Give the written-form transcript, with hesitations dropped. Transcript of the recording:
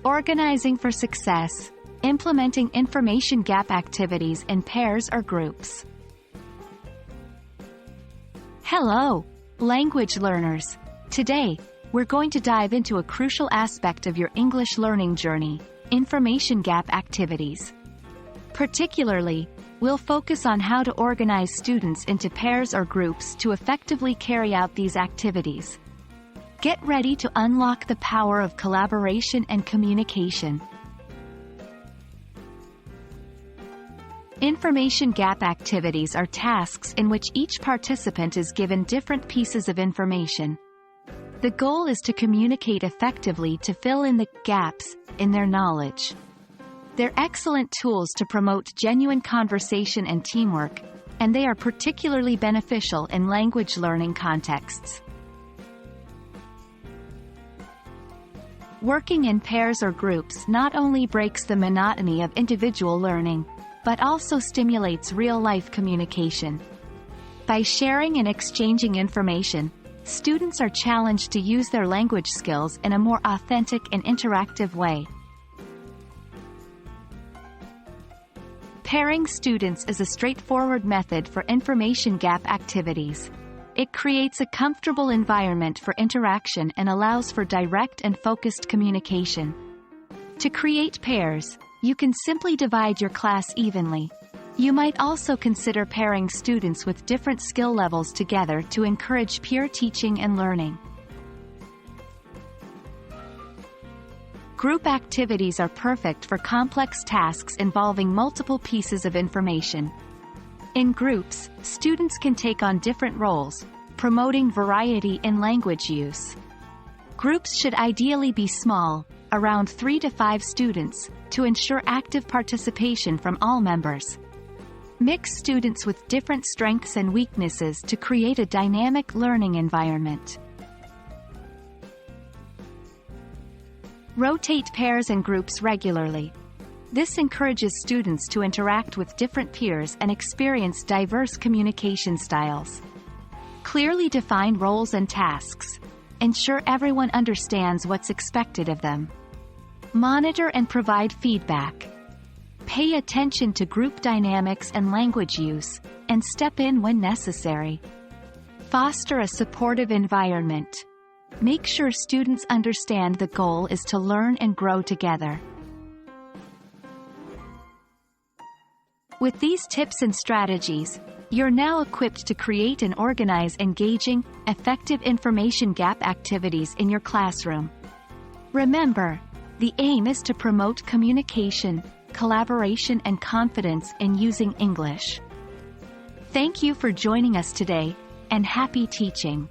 Organizing for success. Implementing information gap activities in pairs or groups. Hello, language learners. Today, we're going to dive into a crucial aspect of your English learning journey, information gap activities. Particularly, we'll focus on how to organize students into pairs or groups to effectively carry out these activities. Get ready to unlock the power of collaboration and communication. Information gap activities are tasks in which each participant is given different pieces of information. The goal is to communicate effectively to fill in the gaps in their knowledge. They're excellent tools to promote genuine conversation and teamwork, and they are particularly beneficial in language learning contexts. Working in pairs or groups not only breaks the monotony of individual learning, but also stimulates real-life communication. By sharing and exchanging information, students are challenged to use their language skills in a more authentic and interactive way. Pairing students is a straightforward method for information gap activities. It creates a comfortable environment for interaction and allows for direct and focused communication. To create pairs, you can simply divide your class evenly. You might also consider pairing students with different skill levels together to encourage peer teaching and learning. Group activities are perfect for complex tasks involving multiple pieces of information. In groups, students can take on different roles, promoting variety in language use. Groups should ideally be small, around 3 to 5 students, to ensure active participation from all members. Mix students with different strengths and weaknesses to create a dynamic learning environment. Rotate pairs and groups regularly. This encourages students to interact with different peers and experience diverse communication styles. Clearly define roles and tasks. Ensure everyone understands what's expected of them. Monitor and provide feedback. Pay attention to group dynamics and language use, and step in when necessary. Foster a supportive environment. Make sure students understand the goal is to learn and grow together. With these tips and strategies, you're now equipped to create and organize engaging, effective information gap activities in your classroom. Remember, the aim is to promote communication, collaboration, and confidence in using English. Thank you for joining us today, and happy teaching!